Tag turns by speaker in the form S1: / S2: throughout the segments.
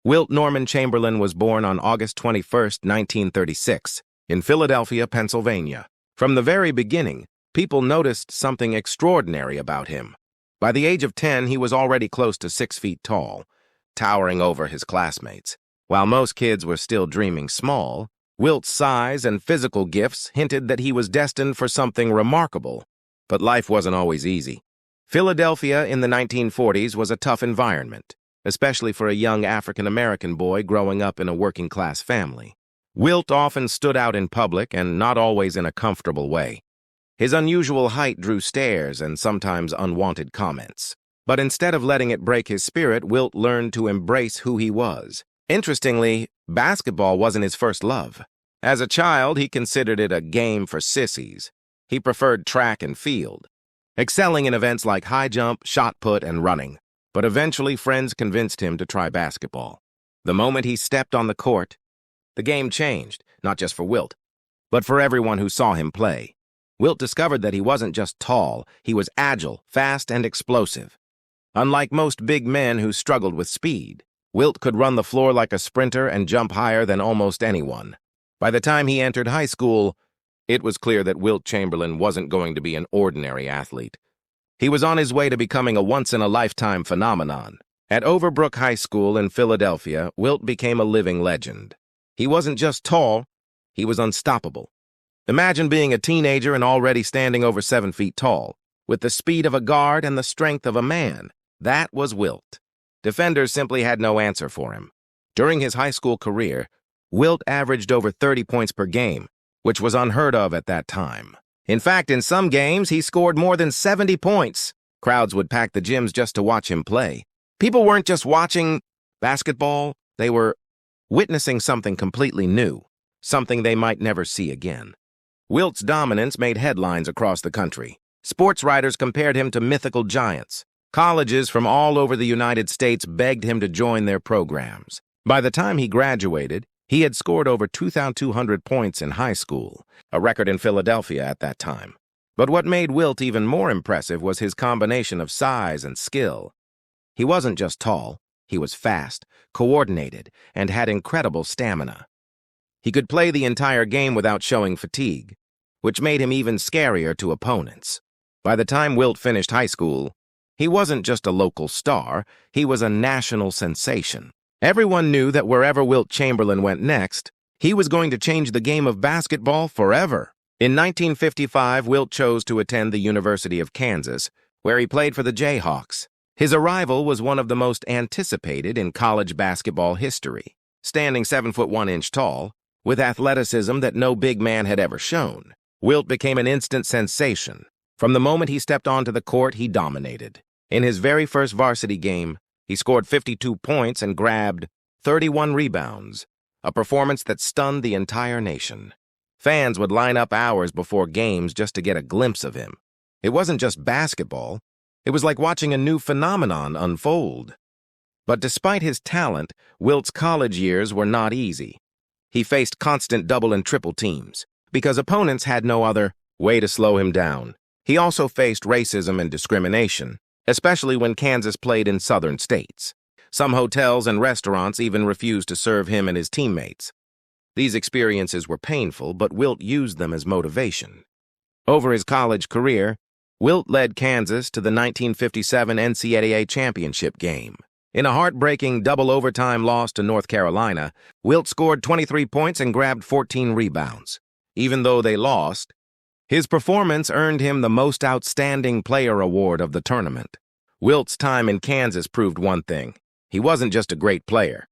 S1: Wilt Norman Chamberlain was born on August 21, 1936, in Philadelphia, Pennsylvania. From the very beginning, people noticed something extraordinary about him. By the age of 10, he was already close to 6 feet tall, towering over his classmates. While most kids were still dreaming small, Wilt's size and physical gifts hinted that he was destined for something remarkable. But life wasn't always easy. Philadelphia in the 1940s was a tough environment, especially for a young African-American boy growing up in a working-class family. Wilt often stood out in public and not always in a comfortable way. His unusual height drew stares and sometimes unwanted comments. But instead of letting it break his spirit, Wilt learned to embrace who he was. Interestingly, basketball wasn't his first love. As a child, he considered it a game for sissies. He preferred track and field, excelling in events like high jump, shot put, and running. But eventually, friends convinced him to try basketball. The moment he stepped on the court, the game changed, not just for Wilt, but for everyone who saw him play. Wilt discovered that he wasn't just tall, he was agile, fast, and explosive. Unlike most big men who struggled with speed, Wilt could run the floor like a sprinter and jump higher than almost anyone. By the time he entered high school, it was clear that Wilt Chamberlain wasn't going to be an ordinary athlete. He was on his way to becoming a once-in-a-lifetime phenomenon. At Overbrook High School in Philadelphia, Wilt became a living legend. He wasn't just tall, he was unstoppable. Imagine being a teenager and already standing over 7 feet tall, with the speed of a guard and the strength of a man. That was Wilt. Defenders simply had no answer for him. During his high school career, Wilt averaged over 30 points per game, which was unheard of at that time. In fact, in some games, he scored more than 70 points. Crowds would pack the gyms just to watch him play. People weren't just watching basketball, they were witnessing something completely new, something they might never see again. Wilt's dominance made headlines across the country. Sports writers compared him to mythical giants. Colleges from all over the United States begged him to join their programs. By the time he graduated, he had scored over 2,200 points in high school, a record in Philadelphia at that time. But what made Wilt even more impressive was his combination of size and skill. He wasn't just tall, he was fast, coordinated, and had incredible stamina. He could play the entire game without showing fatigue, which made him even scarier to opponents. By the time Wilt finished high school, he wasn't just a local star, he was a national sensation. Everyone knew that wherever Wilt Chamberlain went next, he was going to change the game of basketball forever. In 1955, Wilt chose to attend the University of Kansas, where he played for the Jayhawks. His arrival was one of the most anticipated in college basketball history. Standing 7'1" tall, with athleticism that no big man had ever shown, Wilt became an instant sensation. From the moment he stepped onto the court, he dominated. In his very first varsity game, he scored 52 points and grabbed 31 rebounds, a performance that stunned the entire nation. Fans would line up hours before games just to get a glimpse of him. It wasn't just basketball, it was like watching a new phenomenon unfold. But despite his talent, Wilt's college years were not easy. He faced constant double and triple teams, because opponents had no other way to slow him down. He also faced racism and discrimination, especially when Kansas played in southern states. Some hotels and restaurants even refused to serve him and his teammates. These experiences were painful, but Wilt used them as motivation. Over his college career, Wilt led Kansas to the 1957 NCAA championship game. In a heartbreaking double-overtime loss to North Carolina, Wilt scored 23 points and grabbed 14 rebounds. Even though they lost, his performance earned him the Most Outstanding Player award of the tournament. Wilt's time in Kansas proved one thing. He wasn't just a great player.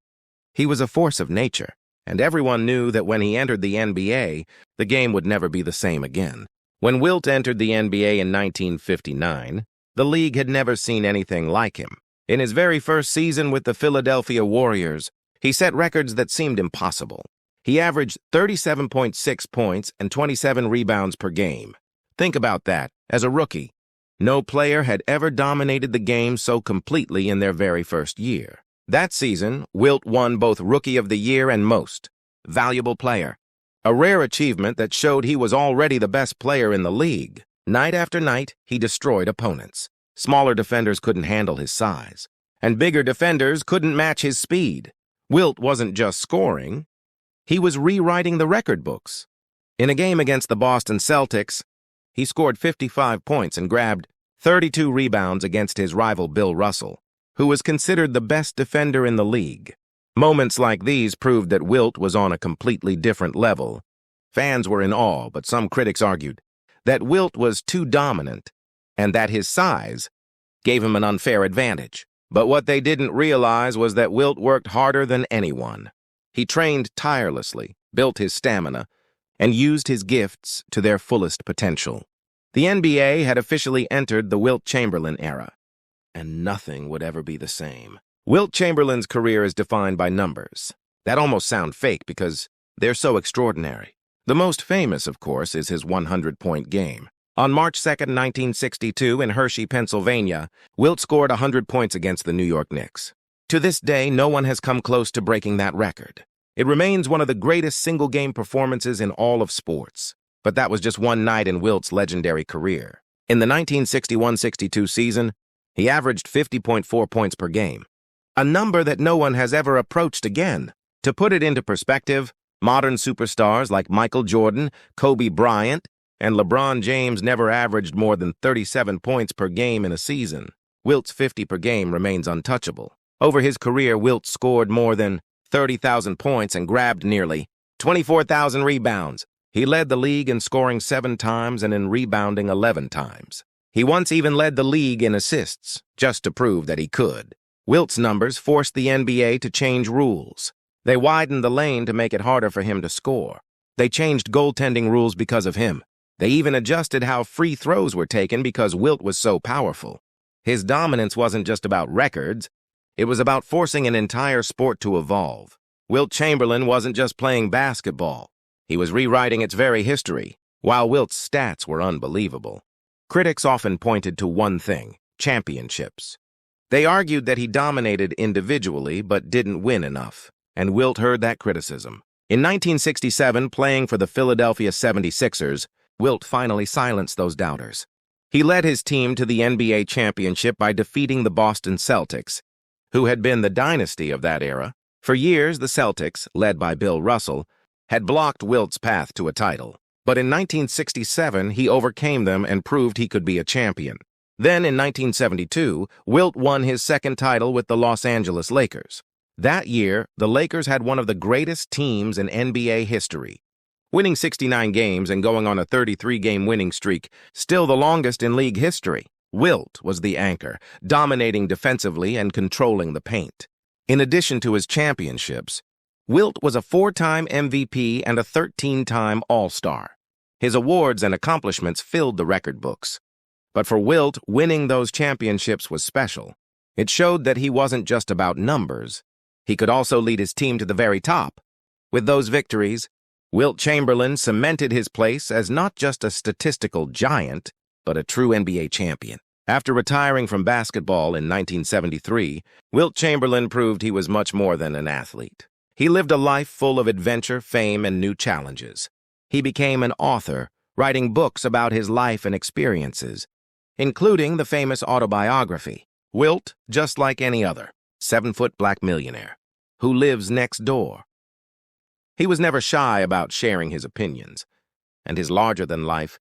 S1: He was a force of nature, and everyone knew that when he entered the NBA, the game would never be the same again. When Wilt entered the NBA in 1959, the league had never seen anything like him. In his very first season with the Philadelphia Warriors, he set records that seemed impossible. He averaged 37.6 points and 27 rebounds per game. Think about that. As a rookie, no player had ever dominated the game so completely in their very first year. That season, Wilt won both Rookie of the Year and Most Valuable Player, a rare achievement that showed he was already the best player in the league. Night after night, he destroyed opponents. Smaller defenders couldn't handle his size, and bigger defenders couldn't match his speed. Wilt wasn't just scoring, he was rewriting the record books. In a game against the Boston Celtics, he scored 55 points and grabbed 32 rebounds against his rival Bill Russell, who was considered the best defender in the league. Moments like these proved that Wilt was on a completely different level. Fans were in awe, but some critics argued that Wilt was too dominant and that his size gave him an unfair advantage. But what they didn't realize was that Wilt worked harder than anyone. He trained tirelessly, built his stamina, and used his gifts to their fullest potential. The NBA had officially entered the Wilt Chamberlain era, and nothing would ever be the same. Wilt Chamberlain's career is defined by numbers. That almost sound fake because they're so extraordinary. The most famous, of course, is his 100-point game. On March 2, 1962, in Hershey, Pennsylvania, Wilt scored 100 points against the New York Knicks. To this day, no one has come close to breaking that record. It remains one of the greatest single-game performances in all of sports. But that was just one night in Wilt's legendary career. In the 1961-62 season, he averaged 50.4 points per game, a number that no one has ever approached again. To put it into perspective, modern superstars like Michael Jordan, Kobe Bryant, and LeBron James never averaged more than 37 points per game in a season. Wilt's 50 per game remains untouchable. Over his career, Wilt scored more than 30,000 points and grabbed nearly 24,000 rebounds. He led the league in scoring 7 times and in rebounding 11 times. He once even led the league in assists, just to prove that he could. Wilt's numbers forced the NBA to change rules. They widened the lane to make it harder for him to score. They changed goaltending rules because of him. They even adjusted how free throws were taken because Wilt was so powerful. His dominance wasn't just about records. It was about forcing an entire sport to evolve. Wilt Chamberlain wasn't just playing basketball. He was rewriting its very history, while Wilt's stats were unbelievable. Critics often pointed to one thing: championships. They argued that he dominated individually but didn't win enough, and Wilt heard that criticism. In 1967, playing for the Philadelphia 76ers, Wilt finally silenced those doubters. He led his team to the NBA championship by defeating the Boston Celtics, who had been the dynasty of that era. For years, the Celtics, led by Bill Russell, had blocked Wilt's path to a title. But in 1967, he overcame them and proved he could be a champion. Then, in 1972, Wilt won his second title with the Los Angeles Lakers. That year, the Lakers had one of the greatest teams in NBA history, winning 69 games and going on a 33-game winning streak, still the longest in league history. Wilt was the anchor, dominating defensively and controlling the paint. In addition to his championships, Wilt was a 4-time MVP and a 13-time All-Star. His awards and accomplishments filled the record books. But for Wilt, winning those championships was special. It showed that he wasn't just about numbers. He could also lead his team to the very top. With those victories, Wilt Chamberlain cemented his place as not just a statistical giant, but a true NBA champion. After retiring from basketball in 1973, Wilt Chamberlain proved he was much more than an athlete. He lived a life full of adventure, fame, and new challenges. He became an author, writing books about his life and experiences, including the famous autobiography, Wilt, Just Like Any Other, 7-foot black millionaire, who lives next door. He was never shy about sharing his opinions, and his larger-than-life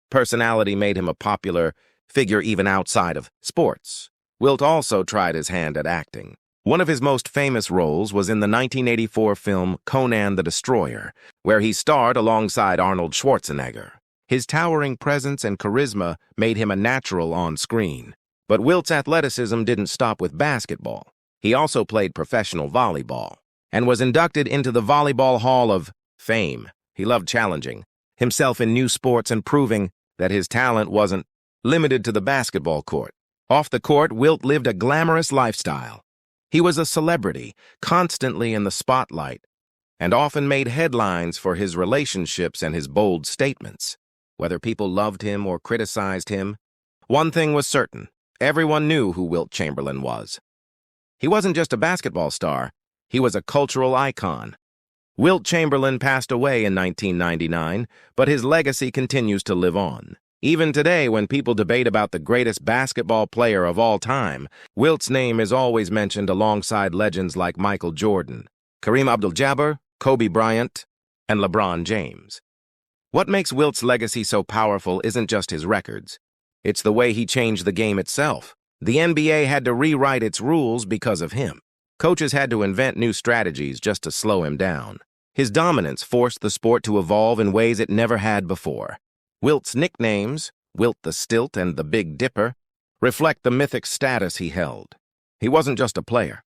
S1: personality made him a popular figure even outside of sports. Wilt also tried his hand at acting. One of his most famous roles was in the 1984 film Conan the Destroyer, where he starred alongside Arnold Schwarzenegger. His towering presence and charisma made him a natural on screen. But Wilt's athleticism didn't stop with basketball. He also played professional volleyball and was inducted into the Volleyball Hall of Fame. He loved challenging himself in new sports and proving that his talent wasn't limited to the basketball court. Off the court, Wilt lived a glamorous lifestyle. He was a celebrity, constantly in the spotlight, and often made headlines for his relationships and his bold statements. Whether people loved him or criticized him, one thing was certain: everyone knew who Wilt Chamberlain was. He wasn't just a basketball star, he was a cultural icon. Wilt Chamberlain passed away in 1999, but his legacy continues to live on. Even today, when people debate about the greatest basketball player of all time, Wilt's name is always mentioned alongside legends like Michael Jordan, Kareem Abdul-Jabbar, Kobe Bryant, and LeBron James. What makes Wilt's legacy so powerful isn't just his records. It's the way he changed the game itself. The NBA had to rewrite its rules because of him. Coaches had to invent new strategies just to slow him down. His dominance forced the sport to evolve in ways it never had before. Wilt's nicknames, Wilt the Stilt and the Big Dipper, reflect the mythic status he held. He wasn't just a player.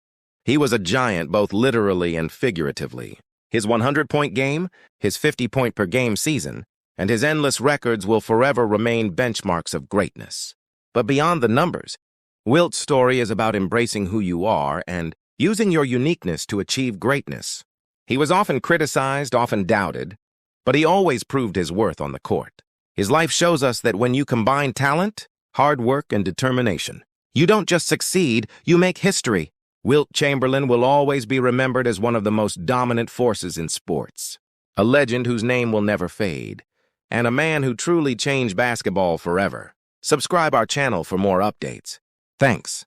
S1: He was a giant both literally and figuratively. His 100-point game, his 50-point-per-game season, and his endless records will forever remain benchmarks of greatness. But beyond the numbers, Wilt's story is about embracing who you are and using your uniqueness to achieve greatness. He was often criticized, often doubted, but he always proved his worth on the court. His life shows us that when you combine talent, hard work, and determination, you don't just succeed, you make history. Wilt Chamberlain will always be remembered as one of the most dominant forces in sports, a legend whose name will never fade, and a man who truly changed basketball forever. Subscribe our channel for more updates. Thanks.